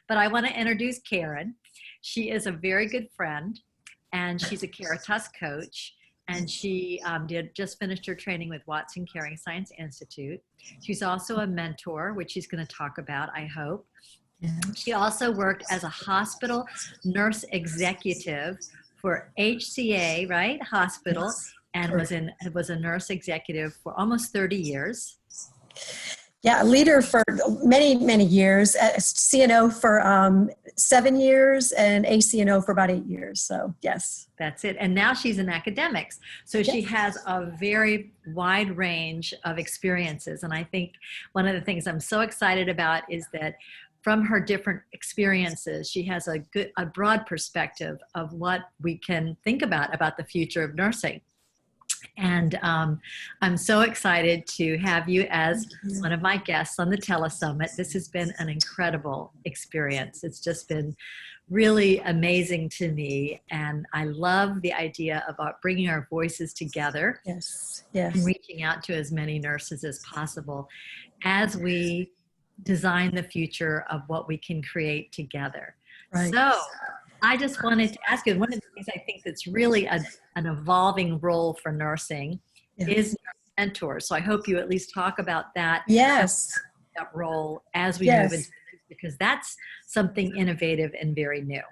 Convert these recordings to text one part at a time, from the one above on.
But I want to introduce Karen. She is a very good friend, and she's a Caritas coach. And she did just finished her training with Watson Caring Science Institute. She's also a mentor, which she's going to talk about, I hope. She also worked as a hospital nurse executive for HCA, right? Hospital, and was a nurse executive for almost 30 years. Yeah, a leader for many, many years, CNO for 7 years, and ACNO for about 8 years. So, yes. That's it. And now she's in academics. So she has a very wide range of experiences. And I think one of the things I'm so excited about is that from her different experiences, she has a broad perspective of what we can think about the future of nursing. And I'm so excited to have you as one of my guests on the Telesummit. This has been an incredible experience. It's just been really amazing to me. And I love the idea about bringing our voices together. Yes. And reaching out to as many nurses as possible as we design the future of what we can create together. Right. So I just wanted to ask you, one of the things I think that's really an evolving role for nursing is nurse mentors. So I hope you at least talk about that. Yes. That role as we move into, because that's something innovative and very new.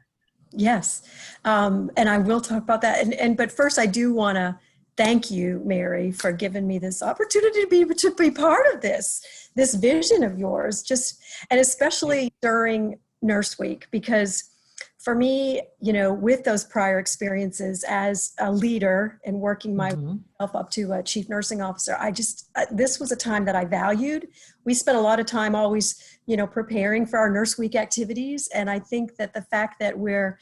Yes. And I will talk about that. But first I do want to thank you, Mary, for giving me this opportunity to be part of this vision of yours, and especially during Nurse Week, because for me, with those prior experiences as a leader and working myself up to a chief nursing officer, this was a time that I valued. We spent a lot of time always, preparing for our Nurse Week activities. And I think that the fact that we're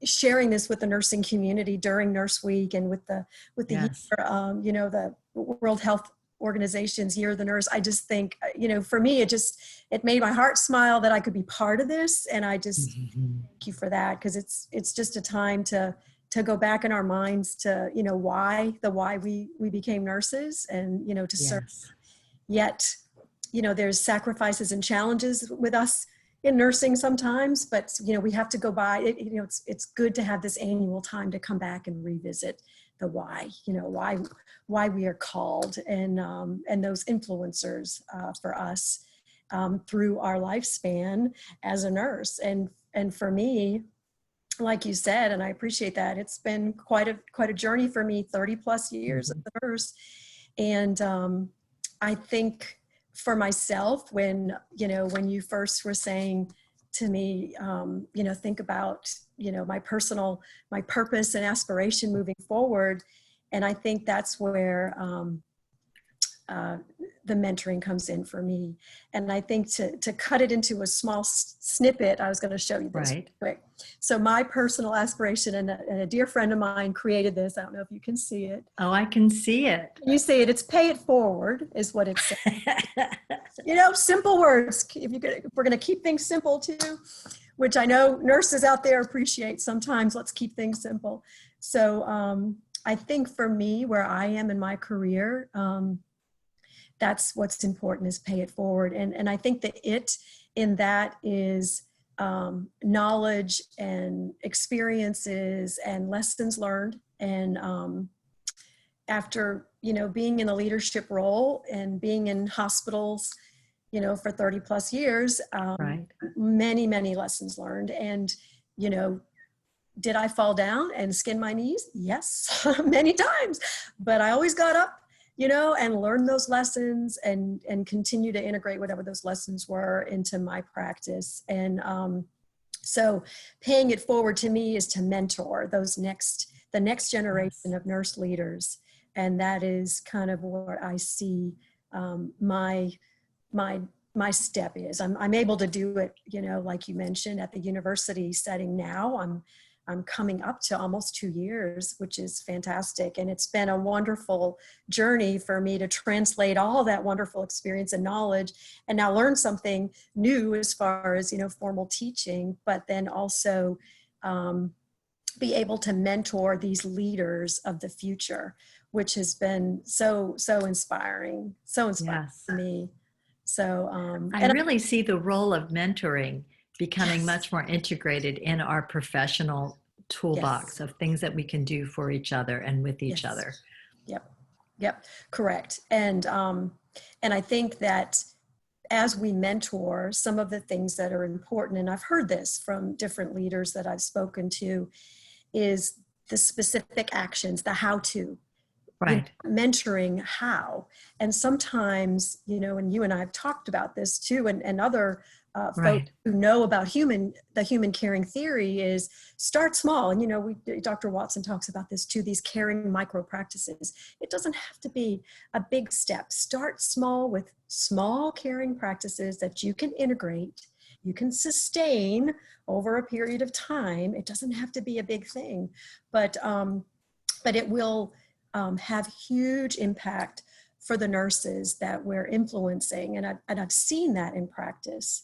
sharing this with the nursing community during Nurse Week and with the year, the World Health Organization's Year of the Nurse, I just think, for me, it made my heart smile that I could be part of this. And I just thank you for that, because it's just a time to go back in our minds to, why we became nurses and, to serve. Yet, there's sacrifices and challenges with us in nursing sometimes, but, we have to go by it. It's good to have this annual time to come back and revisit the why, why we are called, and those influencers for us through our lifespan as a nurse. And for me, like you said, and I appreciate that, it's been quite a journey for me, 30 plus years as a nurse. And I think for myself, when you first were saying to me, think about, my purpose and aspiration moving forward. And I think that's where the mentoring comes in for me. And I think to cut it into a small snippet, I was going to show you this quick. So my personal aspiration, and a dear friend of mine created this. I don't know if you can see it. Oh, I can see it. You see it. It's pay it forward is what it says. Simple words. If we're going to keep things simple too, which I know nurses out there appreciate sometimes. Let's keep things simple. So I think for me, where I am in my career, that's what's important, is pay it forward. And I think that it in that is knowledge and experiences and lessons learned. And after, being in a leadership role and being in hospitals, for 30 plus years, many, many lessons learned. And, did I fall down and skin my knees? Yes, many times, but I always got up, and learn those lessons and continue to integrate whatever those lessons were into my practice. And so paying it forward to me is to mentor the next generation of nurse leaders. And that is kind of what I see my step is. I'm able to do it, like you mentioned, at the university setting now. I'm coming up to almost 2 years, which is fantastic. And it's been a wonderful journey for me to translate all that wonderful experience and knowledge and now learn something new as far as, formal teaching, but then also be able to mentor these leaders of the future, which has been so inspiring to me. So, I really see the role of mentoring becoming yes, much more integrated in our professional toolbox yes, of things that we can do for each other and with each yes, other. yep, yep, correct. And I think that as we mentor, some of the things that are important, and I've heard this from different leaders that I've spoken to, is the specific actions, the how to, Right, mentoring how. And sometimes, and you and I have talked about this too, and other folks right, who know about the human caring theory is start small. And, Dr. Watson talks about this too, these caring micro practices. It doesn't have to be a big step. Start small with small caring practices that you can integrate, you can sustain over a period of time. It doesn't have to be a big thing, but it will have huge impact for the nurses that we're influencing. And I've seen that in practice.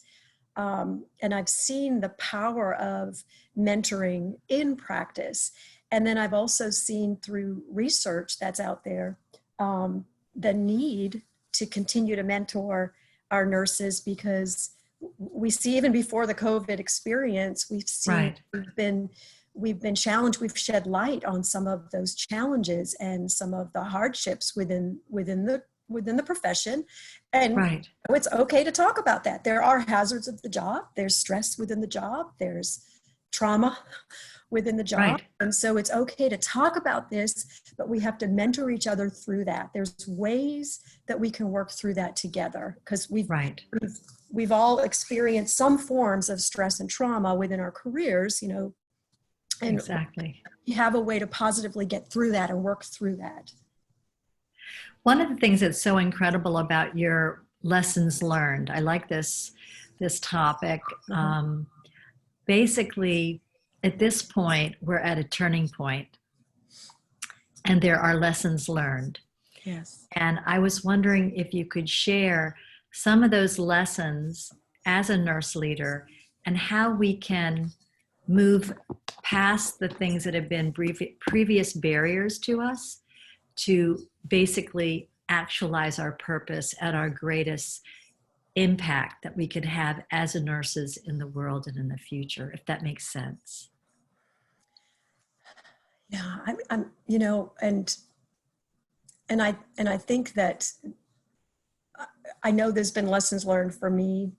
And I've seen the power of mentoring in practice. And then I've also seen through research that's out there, the need to continue to mentor our nurses, because we see even before the COVID experience, right, we've been challenged, we've shed light on some of those challenges and some of the hardships within the profession. And right, it's okay to talk about that. There are hazards of the job. There's stress within the job. There's trauma within the job. right, And so it's okay to talk about this, but we have to mentor each other through that. There's ways that we can work through that together, because right. we've all experienced some forms of stress and trauma within our careers, and Exactly. you have a way to positively get through that and work through that. One of the things that's so incredible about your lessons learned, I like this topic. Basically, at this point, we're at a turning point, and there are lessons learned. Yes. And I was wondering if you could share some of those lessons as a nurse leader and how we can move past the things that have been previous barriers to us to basically actualize our purpose at our greatest impact that we could have as a nurses in the world and in the future, if that makes sense. Yeah, I'm and I think that I know there's been lessons learned for me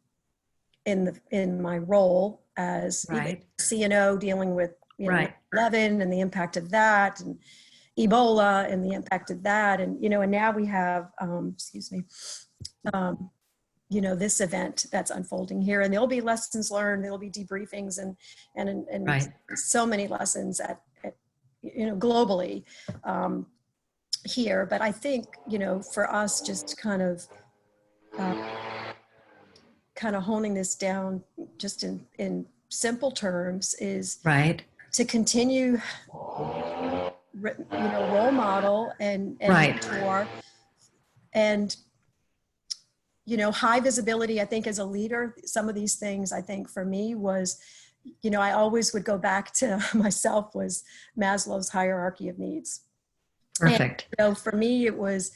in my role as Right, CNO, dealing with right, 11 and the impact of that, and Ebola and the impact of that, and and now we have this event that's unfolding here, and there'll be lessons learned, there'll be debriefings, and right. so many lessons at globally here. But I think for us, just kind of honing this down just in simple terms, is Right, to continue role model and right, mentor, and high visibility. I think as a leader, some of these things, I think for me was, I always would go back to myself, was Maslow's hierarchy of needs. perfect. And for me, it was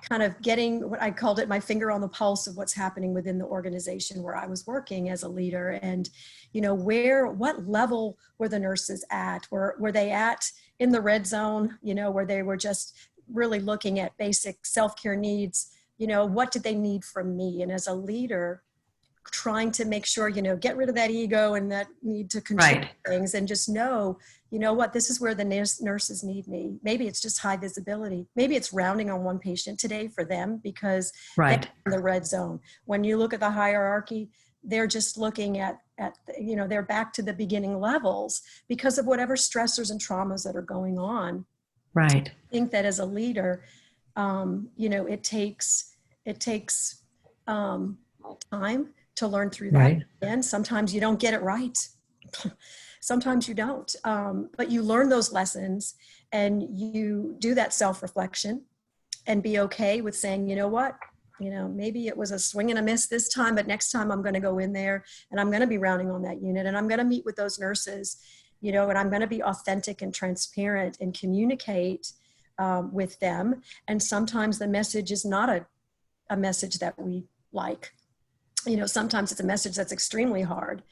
kind of getting what I called it my finger on the pulse of what's happening within the organization where I was working as a leader. And, what level were the nurses at? Were they at in the red zone, where they were just really looking at basic self-care needs? What did they need from me? And as a leader, trying to make sure, get rid of that ego and that need to control Right, things, and just know, what, this is where the nurses need me. Maybe it's just high visibility. Maybe it's rounding on one patient today for them because they're right, in the red zone. When you look at the hierarchy, they're just looking at they're back to the beginning levels because of whatever stressors and traumas that are going on. right, I think that as a leader, it takes time to learn through that. right, And sometimes you don't get it right. Sometimes you don't. But you learn those lessons and you do that self-reflection and be okay with saying, what, maybe it was a swing and a miss this time, but next time I'm going to go in there and I'm going to be rounding on that unit and I'm going to meet with those nurses, and I'm going to be authentic and transparent and communicate with them. And sometimes the message is not a message that we like. sometimes it's a message that's extremely hard,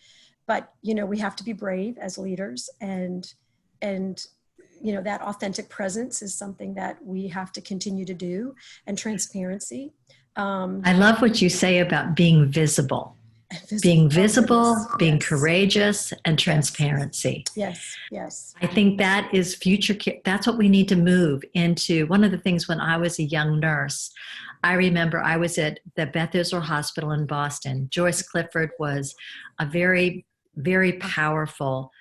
but, we have to be brave as leaders, and that authentic presence is something that we have to continue to do, and transparency. I love what you say about being visible. Being visible, being courageous, and transparency. Yes, yes. I think that is future care. That's what we need to move into. One of the things when I was a young nurse, I remember I was at the Beth Israel Hospital in Boston. Joyce Clifford was a very, very powerful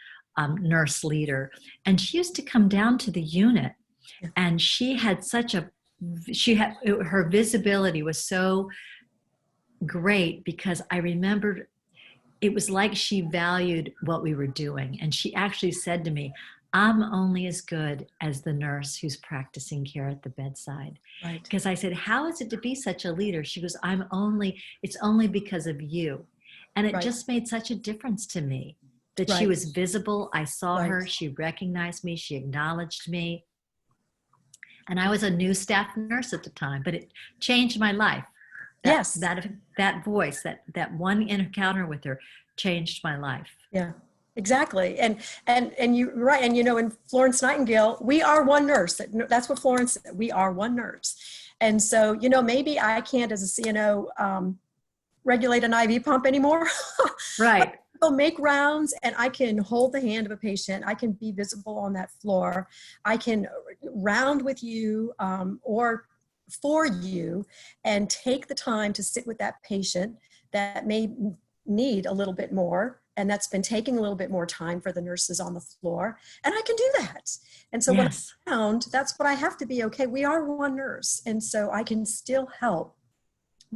nurse leader. And she used to come down to the unit, and her visibility was so great, because I remembered it was like she valued what we were doing. And she actually said to me, I'm only as good as the nurse who's practicing care at the bedside. Right. Because I said, how is it to be such a leader? She goes, it's only because of you. And it just made such a difference to me that she was visible. I saw her, she recognized me, she acknowledged me. And I was a new staff nurse at the time, but it changed my life. That voice, that one encounter with her changed my life. Yeah, exactly. And you're right. And, in Florence Nightingale, we are one nurse. That's what Florence said. We are one nurse. And so, maybe I can't, as a CNO, regulate an IV pump anymore. Right. I'll make rounds, and I can hold the hand of a patient. I can be visible on that floor. I can round with you, or for you, and take the time to sit with that patient that may need a little bit more, and that's been taking a little bit more time for the nurses on the floor, and I can do that. And so when I found, that's what I have to be. Okay, we are one nurse, and so I can still help,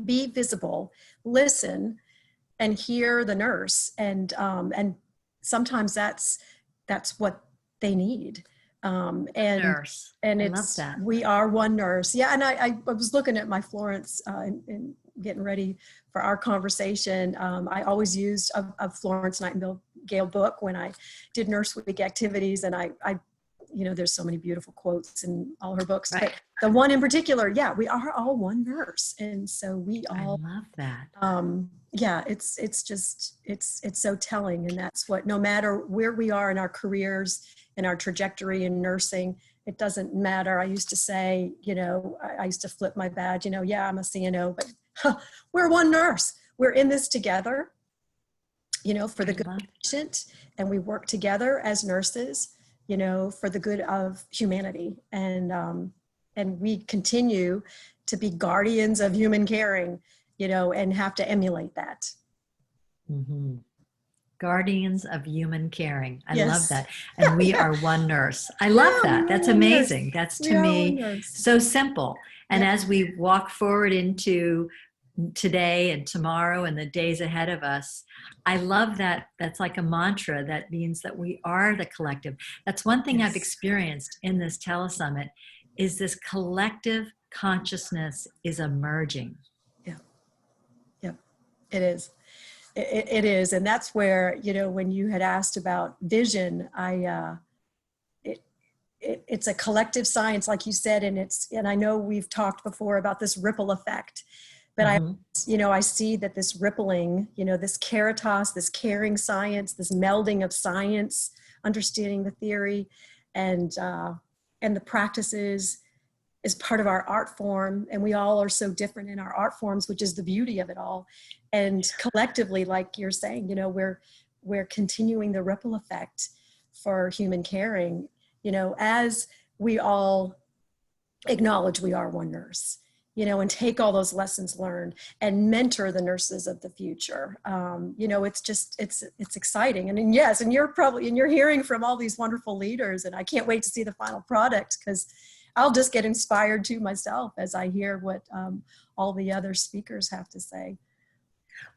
be visible, listen, and hear the nurse, and sometimes that's what they need. And nurse. And I it's, love that. we are one nurse. Yeah. And I was looking at my Florence and getting ready for our conversation. I always used a Florence Nightingale book when I did Nurse Week activities. And I there's so many beautiful quotes in all her books, but the one in particular, we are all one nurse. And so we all, I love that. it's so telling. And that's what, no matter where we are in our careers, in our trajectory in nursing, it doesn't matter. I used to say, I used to flip my badge, I'm a CNO, but we're one nurse. We're in this together, for the good of the patient, and we work together as nurses, for the good of humanity. And we continue to be guardians of human caring, and have to emulate that. Mm-hmm. Guardians of human caring. I love that. And we are one nurse. I love that. That's amazing. Nurse. That's to me so simple. And as we walk forward into today and tomorrow and the days ahead of us, I love that. That's like a mantra. That means that we are the collective. That's one thing I've experienced in this telesummit, is this collective consciousness is emerging. Yeah, it is. It is. And that's where, when you had asked about vision, it's a collective science, like you said, and I know we've talked before about this ripple effect, but I see that this rippling, this caritas, this caring science, this melding of science, understanding the theory and the practices is part of our art form. And we all are so different in our art forms, which is the beauty of it all. And collectively, like you're saying, we're continuing the ripple effect for human caring, as we all acknowledge we are one nurse, and take all those lessons learned and mentor the nurses of the future. It's exciting. And yes, and you're hearing from all these wonderful leaders, and I can't wait to see the final product, because I'll just get inspired too myself as I hear what all the other speakers have to say.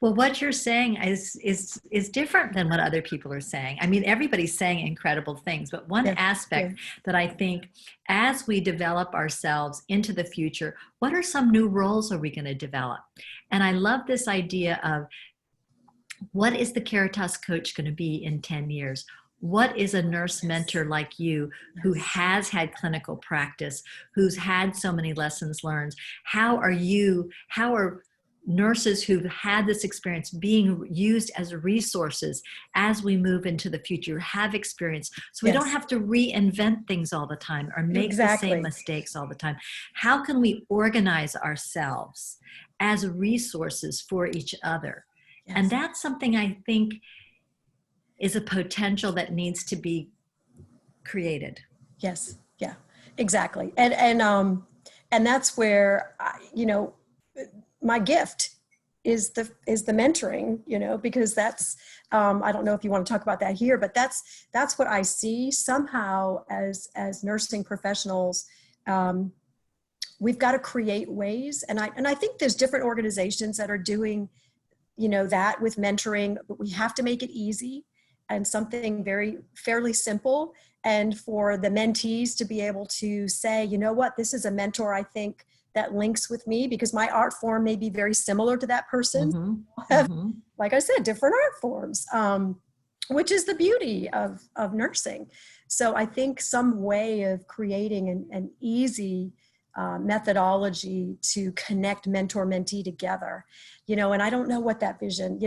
Well, what you're saying is different than what other people are saying. I mean, everybody's saying incredible things, but one aspect that I think, as we develop ourselves into the future, what are some new roles are we going to develop? And I love this idea of, what is the Caritas coach going to be in 10 years? What is a nurse mentor like you, who has had clinical practice, who's had so many lessons learned? How are nurses who've had this experience being used as resources as we move into the future, have experience. So we don't Yes. have to reinvent things all the time or make the same Exactly. mistakes all the time. How can we organize ourselves as resources for each other? Yes. And that's something I think is a potential that needs to be created. Yes. Yeah, exactly. And that's where, my gift is the mentoring, because that's, I don't know if you want to talk about that here, but that's what I see somehow as nursing professionals. We've got to create ways. And I think there's different organizations that are doing, that with mentoring, but we have to make it easy and something fairly simple. And for the mentees to be able to say, you know what, this is a mentor, I think, that links with me, because my art form may be very similar to that person's. Like I said, different art forms, which is the beauty of nursing. So I think some way of creating an easy methodology to connect mentor-mentee together, and I don't know what that vision,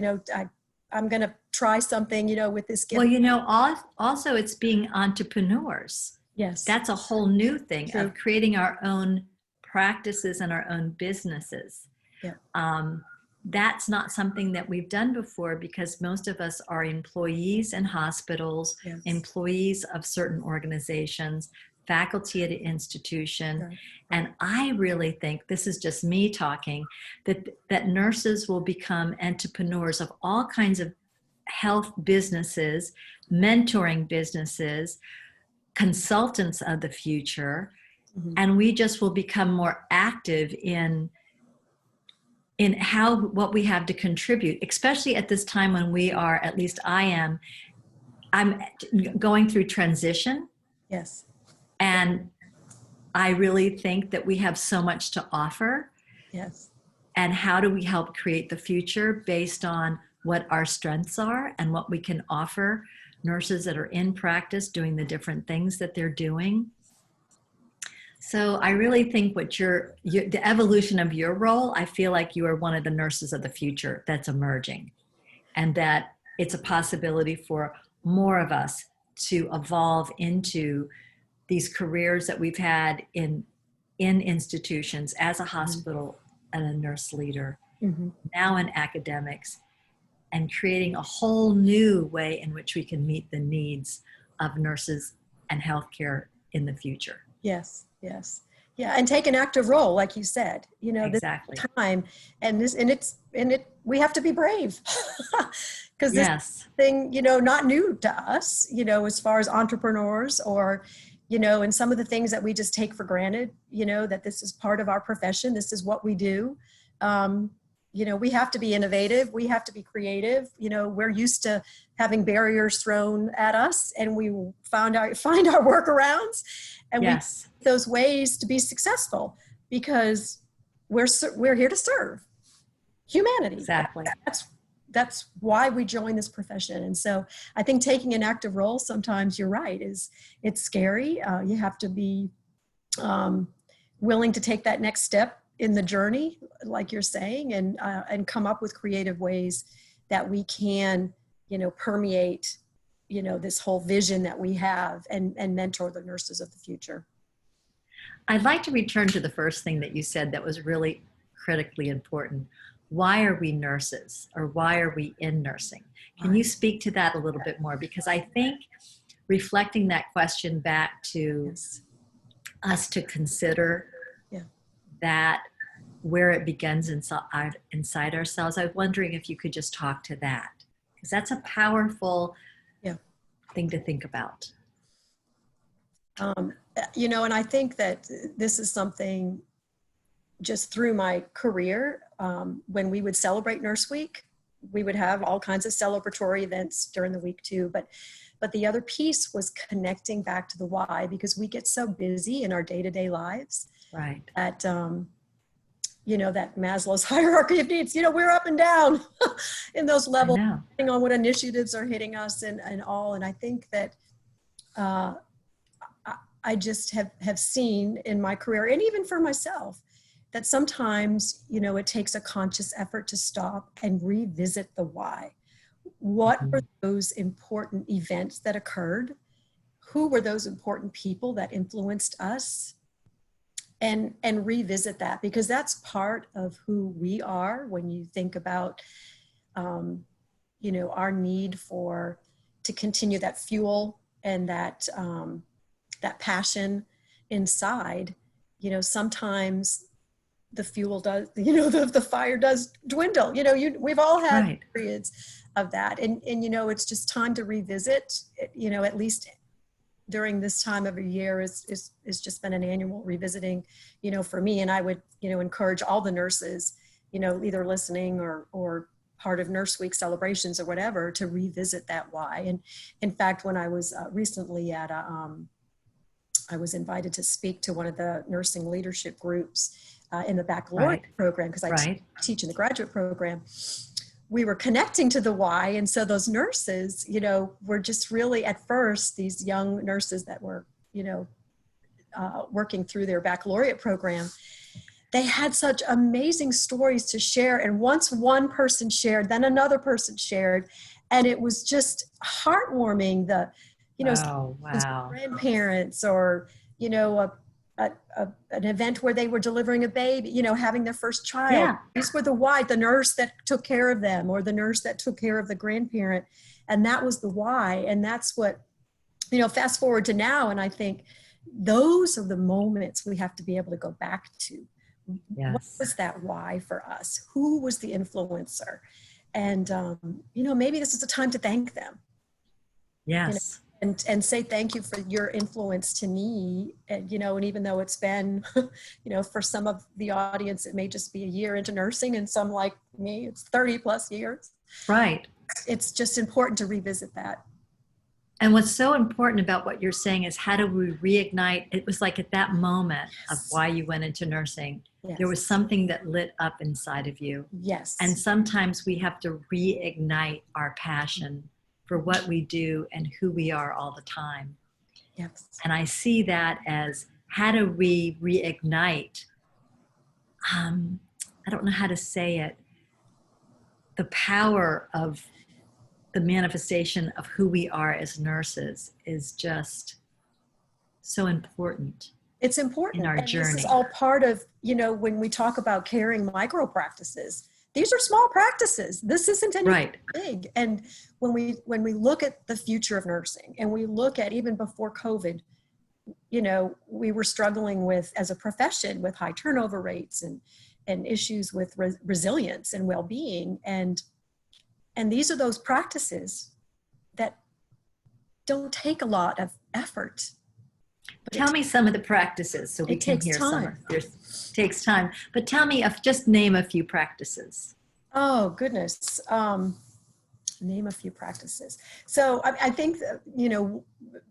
I'm going to try something, with this gift. Well, also it's being entrepreneurs. Yes. That's a whole new thing. True. Of creating our own practices and our own businesses. Yeah. That's not something that we've done before, because most of us are employees in hospitals, Yes. employees of certain organizations, faculty at an institution. Right. And I really think, this is just me talking, that nurses will become entrepreneurs of all kinds of health businesses, mentoring businesses, consultants of the future. Mm-hmm. And we just will become more active in what we have to contribute, especially at this time when we are, at least I'm going through transition. Yes. And I really think that we have so much to offer. Yes. And how do we help create the future based on what our strengths are and what we can offer nurses that are in practice doing the different things that they're doing. So I really think the evolution of your role, I feel like you are one of the nurses of the future that's emerging, and that it's a possibility for more of us to evolve into these careers that we've had in institutions as a hospital and a nurse leader, now in academics, and creating a whole new way in which we can meet the needs of nurses and healthcare in the future. Yes, yes. Yeah, and take an active role, like you said, exactly. This time, we have to be brave, because this thing, not new to us, as far as entrepreneurs or, and some of the things that we just take for granted, that this is part of our profession. This is what we do. We have to be innovative. We have to be creative. We're used to having barriers thrown at us, and we find our workarounds, and we those ways to be successful, because we're here to serve humanity. Exactly. That's why we join this profession. And so I think taking an active role, sometimes you're right, it's scary. You have to be willing to take that next step in the journey, like you're saying, and come up with creative ways that we can, permeate, this whole vision that we have, and mentor the nurses of the future. I'd like to return to the first thing that you said that was really critically important. Why are we nurses, or why are we in nursing? Can you speak to that a little bit more? Because I think reflecting that question back to us to consider that where it begins inside ourselves, I'm wondering if you could just talk to that, because that's a powerful thing to think about. And I think that this is something just through my career, when we would celebrate Nurse Week, we would have all kinds of celebratory events during the week too. But the other piece was connecting back to the why, because we get so busy in our day-to-day lives. Right. That, that Maslow's hierarchy of needs, we're up and down in those levels, depending on what initiatives are hitting us and all. And I think that I just have seen in my career, and even for myself, that sometimes, you know, it takes a conscious effort to stop and revisit the why. What were those important events that occurred? Who were those important people that influenced us? And revisit that, because that's part of who we are. When you think about, you know, our need to continue that fuel and that passion inside, you know, sometimes the fuel does, you know, the fire does dwindle. You know, we've all had periods of that. And, you know, it's just time to revisit, you know, at least during this time of a year is just been an annual revisiting, you know, for me. And I would, you know, encourage all the nurses, you know, either listening or part of Nurse Week celebrations or whatever, to revisit that why. And in fact, when I was recently at I was invited to speak to one of the nursing leadership groups in the baccalaureate program, because I teach in the graduate program. We were connecting to the why. And so those nurses, you know, were just really, at first, these young nurses that were, you know, working through their baccalaureate program, they had such amazing stories to share. And once one person shared, then another person shared. And it was just heartwarming, you know, grandparents, or, you know, an event where they were delivering a baby, you know, having their first child. Yeah. These were the why, the nurse that took care of them, or the nurse that took care of the grandparent. And that was the why. And that's what, you know, fast forward to now. And I think those are the moments we have to be able to go back to. Yes. What was that why for us? Who was the influencer? And, you know, maybe this is a time to thank them. Yes. You know, and say thank you for your influence to me. And, you know, and even though it's been, you know, for some of the audience, it may just be a year into nursing, and some like me, it's 30 plus years. Right. It's just important to revisit that. And what's so important about what you're saying is, how do we reignite? It was like at that moment of why you went into nursing, there was something that lit up inside of you. Yes. And sometimes we have to reignite our passion for what we do and who we are all the time. Yes. And I see that as, how do we reignite? I don't know how to say it. The power of the manifestation of who we are as nurses is just so important. It's important in our journey. This is all part of, you know, when we talk about caring micro practices, these are small practices. This isn't anything big. And when we look at the future of nursing, and we look at even before COVID, you know, we were struggling with, as a profession, with high turnover rates and issues with resilience and well-being. And these are those practices that don't take a lot of effort. Tell me some of the practices so we can hear some of it. Takes time. But tell me, just name a few practices. Oh, goodness. Name a few practices. So I think, you know,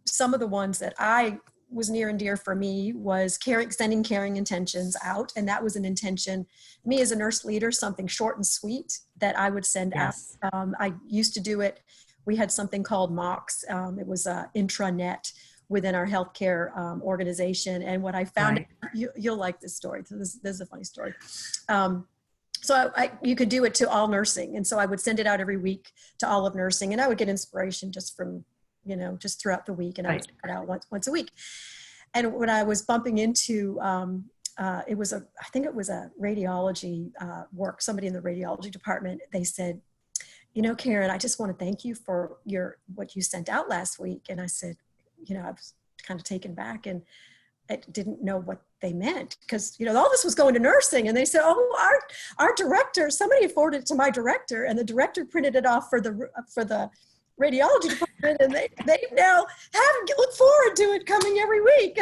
some of the ones that I was near and dear for me was sending caring intentions out. And that was an intention, me as a nurse leader, something short and sweet that I would send out. I used to do it. We had something called MOX. It was an intranet within our healthcare organization. And what I found, you'll like this story. So this is a funny story. So you could do it to all nursing. And so I would send it out every week to all of nursing, and I would get inspiration just from, you know, just throughout the week. And I would put it out once a week. And when I was bumping into, I think it was a radiology work, somebody in the radiology department, they said, you know, Karen, I just want to thank you for what you sent out last week. And I said, you know, I was kind of taken back, and I didn't know what they meant, because, you know, all this was going to nursing. And they said, oh, our director, somebody forwarded it to my director, and the director printed it off for the radiology department, and they now look forward to it coming every week.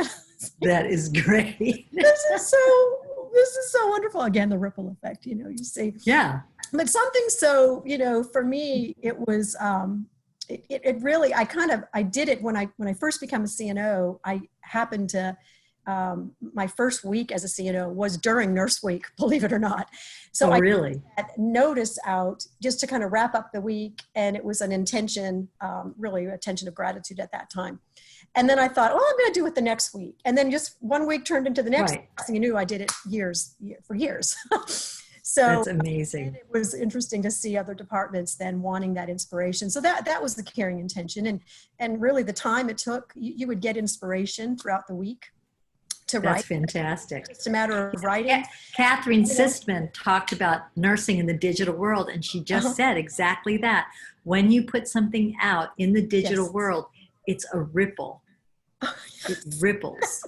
That is great. This is so wonderful. Again, the ripple effect, you know, you see. Yeah. But something so, you know, for me, it was, it really, I did it when I first became a CNO. I happened to, my first week as a CNO was during Nurse Week, believe it or not. So I put that notice out just to kind of wrap up the week. And it was an intention, really a intention of gratitude at that time. And then I thought, oh, I'm going to do it the next week. And then just one week turned into the next. Right. Next thing you knew, I did it for years. So That's amazing. it was interesting to see other departments then wanting that inspiration. So that was the caring intention. And really the time it took, you would get inspiration throughout the week to write. That's fantastic. It's a matter of writing. Catherine Sistman talked about nursing in the digital world, and she just said exactly that. When you put something out in the digital world, it's a ripple. It ripples.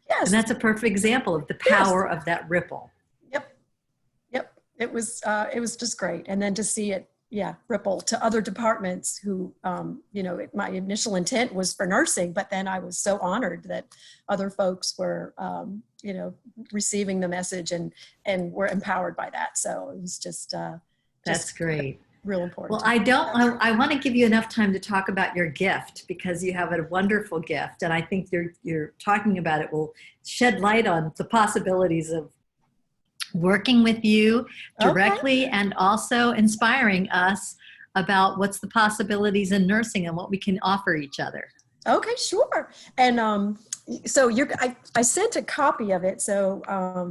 Yes. And that's a perfect example of the power of that ripple. Yep. It was just great. And then to see it, ripple to other departments who, my initial intent was for nursing, but then I was so honored that other folks were, receiving the message and were empowered by that. So it was just that's great. Real important. Well, I want to give you enough time to talk about your gift, because you have a wonderful gift. And I think you're talking about it will shed light on the possibilities of working with you directly, and also inspiring us about what's the possibilities in nursing and what we can offer each other. Okay, sure. And so I sent a copy of it. So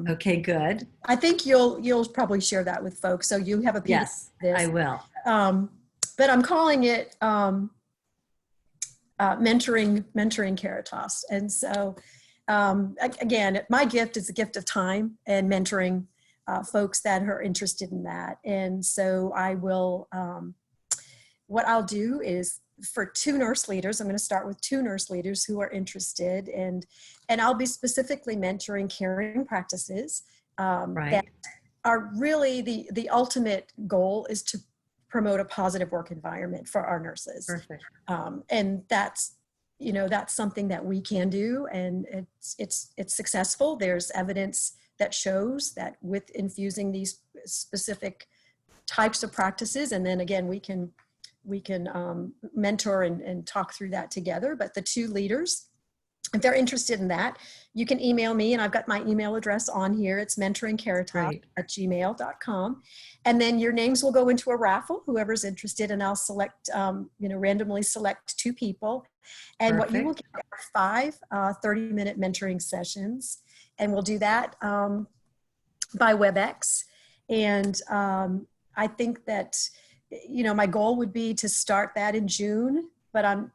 okay, good. I think you'll probably share that with folks. So you have a piece of this. I will. But I'm calling it mentoring Caritas. And so again, my gift is a gift of time and mentoring folks that are interested in that. And so I will, what I'll do is for 2 nurse leaders, I'm going to start with 2 nurse leaders who are interested, and I'll be specifically mentoring caring practices that are really the ultimate goal is to promote a positive work environment for our nurses. Perfect. And that's something that we can do, and it's successful. There's evidence that shows that with infusing these specific types of practices, and then again, we can mentor and talk through that together. But the 2 leaders, if they're interested in that, you can email me, and I've got my email address on here. It's mentoringcaritas@gmail.com. And then your names will go into a raffle, whoever's interested, and I'll select, randomly select 2 people. And what you will get are 5 30-minute mentoring sessions. And we'll do that by WebEx. And I think that, my goal would be to start that in June, but on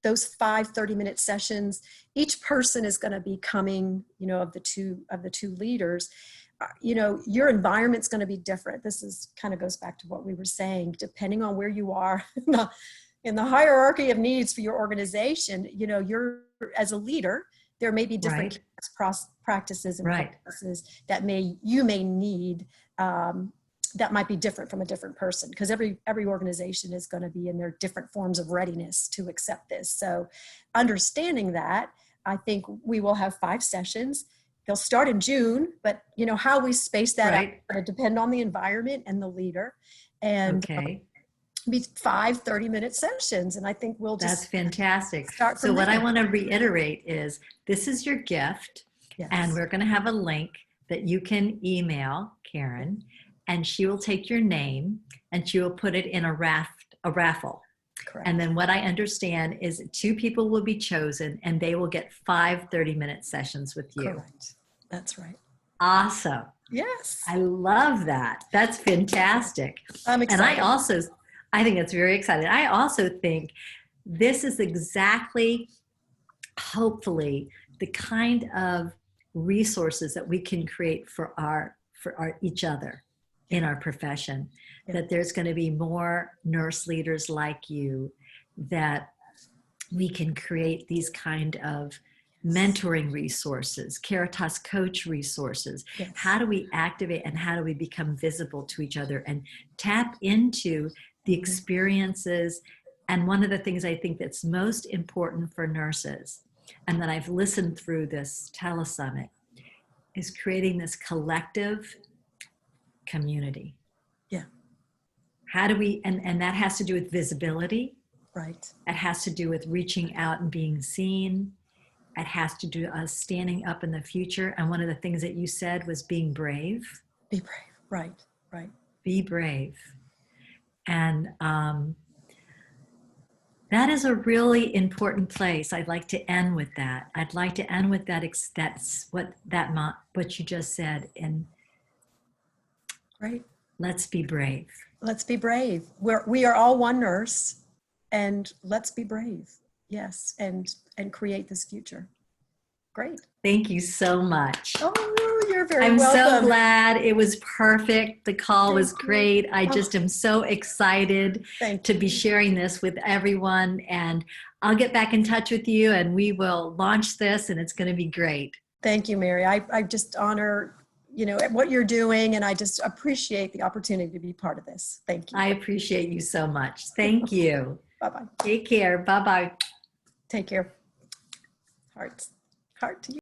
those 5 30-minute sessions, each person is going to be coming, of the two leaders, your environment's going to be different. This is kind of goes back to what we were saying, depending on where you are in the hierarchy of needs for your organization. You're as a leader, there may be different practices and practices that you may need, that might be different from a different person, because every organization is going to be in their different forms of readiness to accept this. So understanding that, I think we will have 5 sessions. They'll start in June, but how we space that out will depend on the environment and the leader. And be 5 30-minute sessions. And I think we'll just That's fantastic. Start from so what there. I want to reiterate is this is your gift, and we're going to have a link that you can email Karen, and she will take your name and she will put it in a raffle. Correct. And then what I understand is 2 people will be chosen, and they will get 5 30-minute sessions with you. Correct. That's right. Awesome. Yes. I love that. That's fantastic. I'm excited. And I think it's very exciting. I also think this is exactly, hopefully, the kind of resources that we can create for each other in our profession, that there's going to be more nurse leaders like you, that we can create these kind of mentoring resources, Caritas coach resources. Yes. How do we activate and how do we become visible to each other and tap into the experiences? And one of the things I think that's most important for nurses, and that I've listened through this telesummit, is creating this collective community. Yeah. How do we, and that has to do with visibility. Right. It has to do with reaching out and being seen. It has to do us standing up in the future. And one of the things that you said was being brave. Be brave. Right. Right. Be brave. And That is a really important place. I'd like to end with that. I'd like to end with that. That's what you just said. And Right. let's be brave. Let's be brave. We are all one nurse, and let's be brave. Yes, and create this future. Great. Thank you so much. Oh, you're very I'm welcome. so glad. It was perfect. The call was Thank you. great. I just am so excited Thank to you. be sharing this with everyone. And I'll get back in touch with you and we will launch this and it's going to be great. Thank you, Mary. I just honor, what you're doing, and I just appreciate the opportunity to be part of this. Thank you. I appreciate you so much. Thank you. Bye-bye. Take care. Bye-bye. Take care. Heart to you.